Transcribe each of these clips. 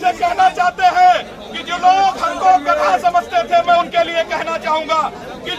से कहना चाहते हैं कि जो लोग हमको गधा समझते थे, मैं उनके लिए कहना चाहूंगा कि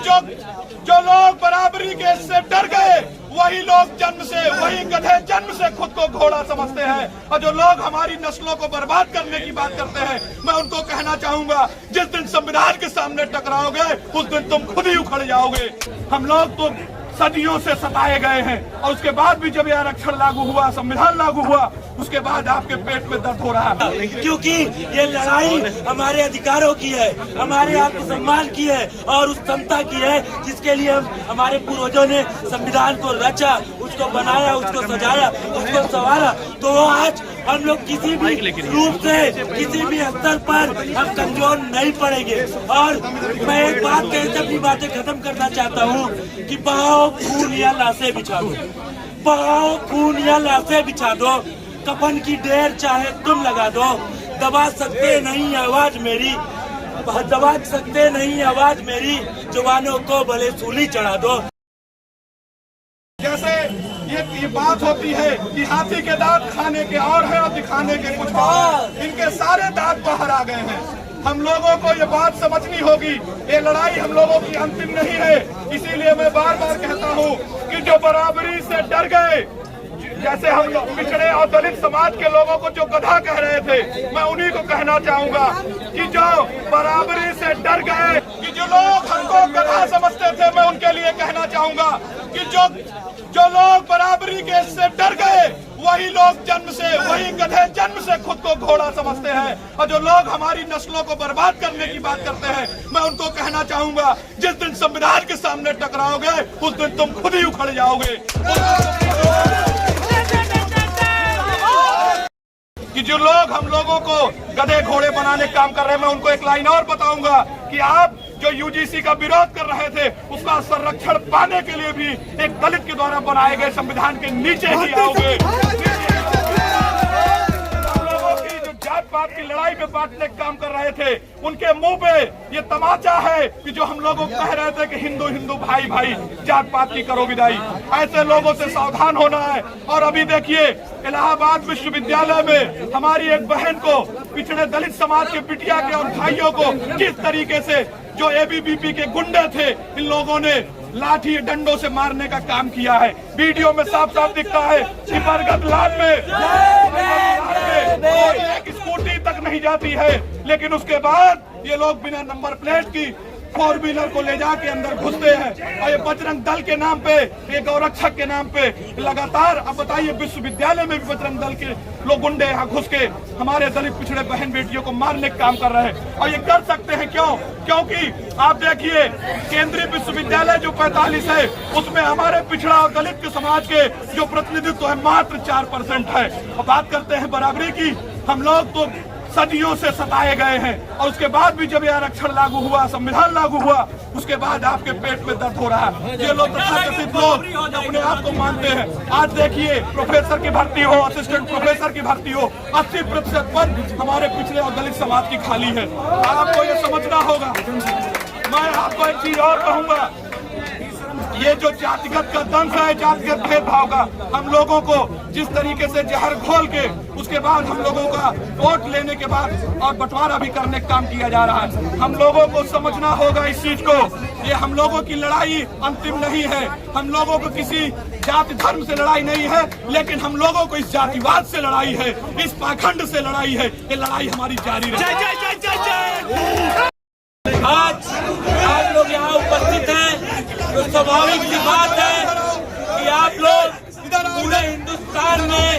जो लोग बराबरी के से डर गए, वही लोग जन्म से, वही गधे जन्म से खुद को घोड़ा समझते हैं। और जो लोग हमारी नस्लों को बर्बाद करने की बात करते हैं, मैं उनको कहना चाहूंगा जिस दिन संविधान के सामने टकराओगे, उस दिन तुम खुद ही उखड़ जाओगे। हम लोग तो सदियों से सताए गए हैं, और उसके बाद भी जब ये आरक्षण लागू हुआ, संविधान लागू हुआ, उसके बाद आपके पेट में दर्द हो रहा है, क्योंकि ये लड़ाई हमारे अधिकारों की है, हमारे आत्मसम्मान की है और उस समता की है जिसके लिए हमारे पूर्वजों ने संविधान को रचा, उसको बनाया, उसको सजाया, उसको संवारा। तो आज हम लोग किसी भी रूप से, किसी भी स्तर पर हम कमजोर नहीं पड़ेंगे। और मैं एक बात कह के अपनी बातें खत्म करना चाहता हूँ कि बहाओ खून या लाशें बिछा दो, बहाओ खून या लाशें बिछा दो, कफन की ढेर चाहे तुम लगा दो, दबा सकते नहीं आवाज मेरी, दबा सकते नहीं आवाज मेरी, जवानों को भले सूली चढ़ा दो। जैसे ये बात होती है कि हाथी के दांत खाने के और हैं और दिखाने के कुछ और, इनके सारे दांत बाहर आ गए हैं। हम लोगों को ये बात समझनी होगी, ये लड़ाई हम लोगों की अंतिम नहीं है। इसीलिए मैं बार बार कहता हूँ कि जो बराबरी से डर गए, जैसे हम लोग पिछड़े और दलित समाज के लोगों को जो गधा कह रहे थे, मैं उन्हीं को कहना चाहूंगा कि जो बराबरी से डर गए, कि जो लोग हमको गधा समझते थे, मैं उनके लिए कहना चाहूंगा कि जो लोग बराबरी के से डर गए, वही लोग जन्म से, वही गधे जन्म से खुद को घोड़ा समझते हैं। और जो लोग हमारी नस्लों को बर्बाद करने की बात करते हैं, मैं उनको कहना चाहूंगा जिस दिन संविधान के सामने टकराओगे, उस दिन तुम खुद ही उखड़ जाओगे। कि जो लोग हम लोगों को गधे घोड़े बनाने का काम कर रहे हैं, मैं उनको एक लाइन और बताऊंगा कि आप जो यूजीसी का विरोध कर रहे थे, उसका संरक्षण पाने के लिए भी एक दलित के द्वारा बनाए गए संविधान के नीचे ही आओगे। हम लोगों की जो जात पात की लड़ाई में बांटने का काम कर रहे थे, उनके मुंह पे ये तमाचा है कि जो हम लोगों को कह रहे थे कि हिंदू हिंदू भाई भाई, जात पात की करो विदाई। ऐसे लोगों से सावधान होना है। और अभी देखिए, इलाहाबाद विश्वविद्यालय में हमारी एक बहन को, पिछड़े दलित समाज के बिटिया के और भाइयों को किस तरीके से जो एबीवीपी के गुंडे थे, इन लोगों ने लाठी डंडों से मारने का काम किया है। वीडियो में साफ साफ दिखता है कि बरगद लाल में एक स्कूटी तक नहीं जाती है, लेकिन उसके बाद ये लोग बिना नंबर प्लेट की 4 व्हीलर को ले जाके अंदर घुसते हैं। और ये बजरंग दल के नाम पे, ये गौरक्षक के नाम पे लगातार, अब बताइए, विश्वविद्यालय में भी बजरंग दल के लोग गुंडे यहाँ घुस के हमारे दलित पिछड़े बहन बेटियों को मारने का काम कर रहे हैं। और ये कर सकते हैं क्यों? क्योंकि आप देखिए, केंद्रीय विश्वविद्यालय जो 45 है, उसमें हमारे पिछड़ा और दलित के समाज के जो प्रतिनिधित्व है मात्र 4% है। और बात करते हैं बराबरी की, हम लोग तो सदियों से सताए गए हैं, और उसके बाद भी जब ये आरक्षण लागू हुआ, संविधान लागू हुआ, उसके बाद आपके पेट में दर्द हो रहा है। ये लोग तथाकथित लोग अपने आप को मानते हैं। आज देखिए, प्रोफेसर की भर्ती हो, असिस्टेंट प्रोफेसर की भर्ती हो, 80% पद हमारे पिछड़े और दलित समाज की खाली है। आपको ये समझना होगा। मैं आपको एक चीज और कहूंगा, ये जो जातिगत का दंश है, जातिगत भेदभाव का, हम लोगों को जिस तरीके से जहर घोल के उसके बाद हम लोगों का वोट लेने के बाद और बंटवारा भी करने का काम किया जा रहा है, हम लोगों को समझना होगा इस चीज को। ये हम लोगों की लड़ाई अंतिम नहीं है, हम लोगों को किसी जाति धर्म से लड़ाई नहीं है, लेकिन हम लोगों को इस जातिवाद से लड़ाई है, इस पाखंड से लड़ाई है। ये लड़ाई हमारी जारी रहे। आज आप लोग यहाँ उपस्थित हैं, तो स्वाभाविक सी बात है कि आप लोग पूरे हिंदुस्तान में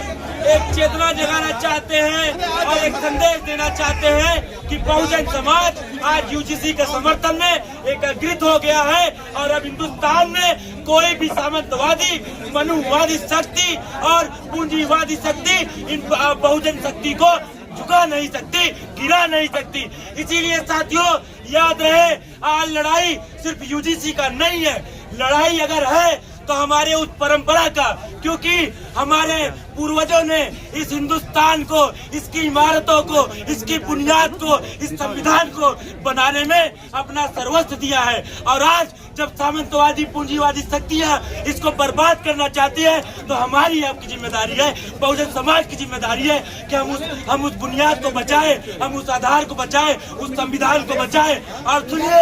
एक चेतना जगाना चाहते हैं और एक संदेश देना चाहते हैं कि बहुजन समाज आज यूजीसी के समर्थन में एकत्रित हो गया है। और अब हिंदुस्तान में कोई भी सामंतवादी, मनुवादी शक्ति और पूंजीवादी शक्ति इन बहुजन शक्ति को झुका नहीं सकती, गिरा नहीं सकती। इसीलिए साथियों, याद रहे, आज लड़ाई सिर्फ यूजीसी का नहीं है, लड़ाई अगर है तो हमारे उस परंपरा का, क्योंकि हमारे पूर्वजों ने इस हिंदुस्तान को, इसकी इमारतों को, इसकी बुनियाद को, इस संविधान को बनाने में अपना सर्वस्व दिया है। और आज जब सामंतवादी पूंजीवादी शक्तियां इसको बर्बाद करना चाहती है तो हमारी आपकी जिम्मेदारी है, बहुजन समाज की जिम्मेदारी है कि हम उस बुनियाद को बचाएं, हम उस आधार को बचाएं, उस संविधान को बचाएं। और सुनिए,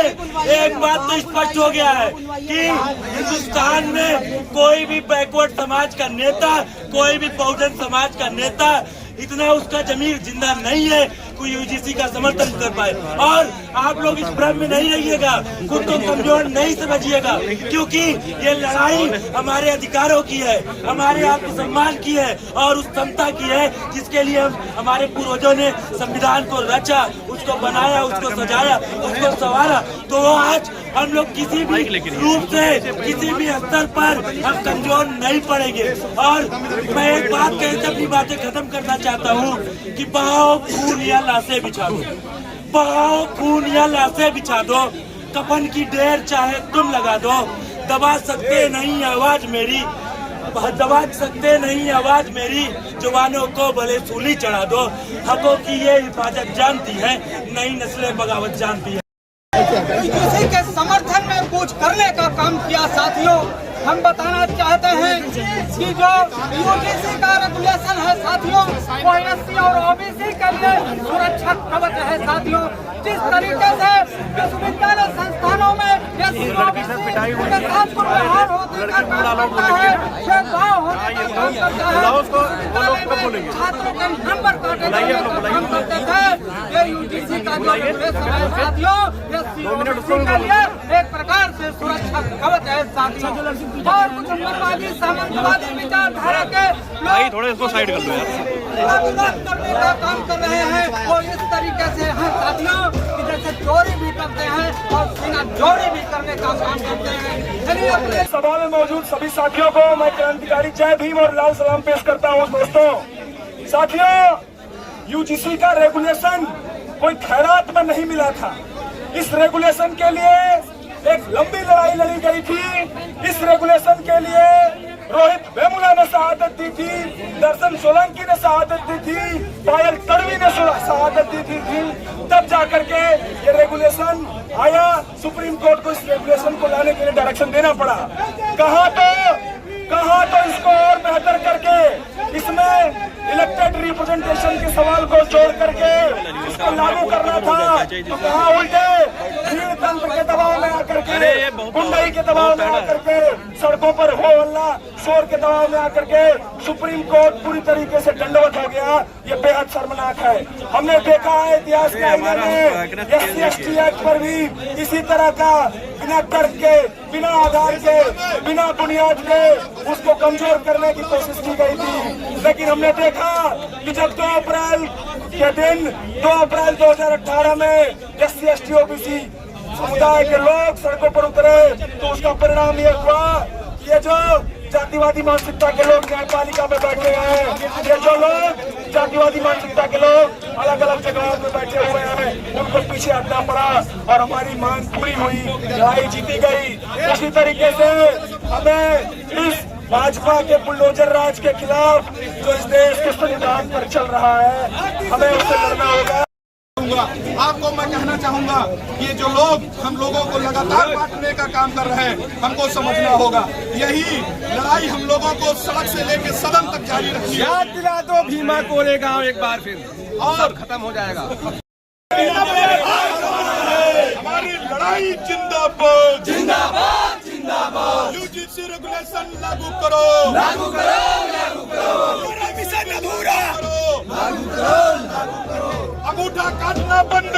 एक बात तो स्पष्ट हो गया है कि हिंदुस्तान में कोई भी बैकवर्ड समाज का नेता, कोई भी बहुजन समाज का नेता इतना उसका जमीर जिंदा नहीं है कोई यूजीसी का समर्थन कर पाए। और आप लोग इस भ्रम में नहीं रहिएगा, खुद को कमजोर नहीं समझिएगा, क्योंकि ये लड़ाई हमारे अधिकारों की है, हमारे आत्मसम्मान की है और उस समता की है जिसके लिए हमारे पूर्वजों ने संविधान को रचा, उसको बनाया, उसको सजाया, उसको संवारा। तो आज हम लोग किसी भी रूप से, किसी भी स्तर पर हम कमजोर नहीं पड़ेंगे। और मैं एक बात कह के अपनी बातें खत्म करना चाहता हूँ कि बहाओ खून या लाशें बिछा दो, बहाओ खून या लाशें बिछा दो, कफन की ढेर चाहे तुम लगा दो, दबा सकते नहीं आवाज मेरी, दबा सकते नहीं आवाज मेरी, जवानों को भले सूली चढ़ा दो। हकों की ये हिफाजत जानती है, नई नस्लें बगावत जानती है। यूजीसी के समर्थन में कुछ करने का काम किया साथियों। हम बताना चाहते हैं कि जो यूजीसी का रेगुलेशन है साथियों, वो एससी और ओबीसी के लिए सुरक्षा कवच है साथियों। जिस तरीके से विश्वविद्यालय संस्थानों में एससी ओबीसी के साथ व्यवहार होने का काम करता है, भेदभाव होने का काम करता है, छात्रों के नंबर काटे जाने का काम करते थे। ये यूजीसी का जो रेगुलेशन है साथियों, एससी ओबीसी के लिए एक प्रकार से सुरक्षा कवच है साथियों। और कुछ उग्रवादी सामंतवादी विचारधारा के लोग थोड़े इसको साइड कर लो यार, विरोध करने का काम कर रहे हैं। वो इस तरीके से हैं साथियों कि जैसे चोरी भी करते हैं और सीना चोरी भी करने का काम करते हैं। चलिए अपने सभा में मौजूद सभी साथियों को मैं क्रांतिकारी जय भीम और लाल सलाम पेश करता हूं। दोस्तों, साथियों, यूजीसी का रेगुलेशन कोई खैरात में नहीं मिला था। इस रेगुलेशन के लिए एक लंबी लड़ाई लड़ी गई थी। इस रेगुलेशन के लिए रोहित वेमुला ने शहादत दी थी, दर्शन सोलंकी ने शहादत दी थी, पायल तड़वी ने शहादत दी थी। तब जाकर के ये रेगुलेशन आया। सुप्रीम कोर्ट को इस रेगुलेशन को लाने के लिए डायरेक्शन देना पड़ा। कहा तो इसको और बेहतर करके इसमें इलेक्टेड रिप्रेजेंटेशन के सवाल को जोड़ करके इसको लागू करना था, तो कहा उल्टे भीड़ तंत्र के दबाव में आकर के, गुंडाई के दबाव में आकर के, सड़कों पर हो हल्ला शोर के दबाव में आकर के सुप्रीम कोर्ट पूरी तरीके से दंडवत हो गया। ये बेहद शर्मनाक है। हमने देखा है इतिहास के आईने में SC/ST एक्ट पर भी इसी तरह का बिना तर्क के, बिना आधार के, बिना बुनियाद के उसको कमजोर करने की कोशिश की गई थी। लेकिन हमने देखा कि जब 2 अप्रैल के दिन 2 अप्रैल 2018 में SC/ST OBC समुदाय के लोग सड़कों पर उतरे तो उसका परिणाम ये हुआ, ये जो जातिवादी मानसिकता के लोग न्यायपालिका में बैठे हैं, ये जो लोग जातिवादी मानसिकता के लोग अलग अलग जगहों में बैठे हुए हैं, उनको पीछे हटना पड़ा और हमारी मांग पूरी हुई, लड़ाई जीती गई। उसी तरीके से हमें इस भाजपा के बुलडोजर राज के खिलाफ जो इस देश के संविधान पर चल रहा है, हमें उससे लड़ना होगा। आपको मैं कहना चाहूंगा, ये जो लोग हम लोगों को लगातार बांटने का काम कर रहे हैं, हमको समझना होगा यही लड़ाई हम लोगों को सड़क से लेकर सदन तक जारी रखनी है। याद दिला दो भीमा कोरेगांव एक बार फिर और खत्म हो जाएगा। हमारी लड़ाई जिंदाबाद, जिंदाबाद जिंदाबाद। यूजीसी रेगुलेशन लागू करो, लागू करो, लागू करो। मिशन अधूरा लागू करो, लागू करो। अंगूठा काटना बंद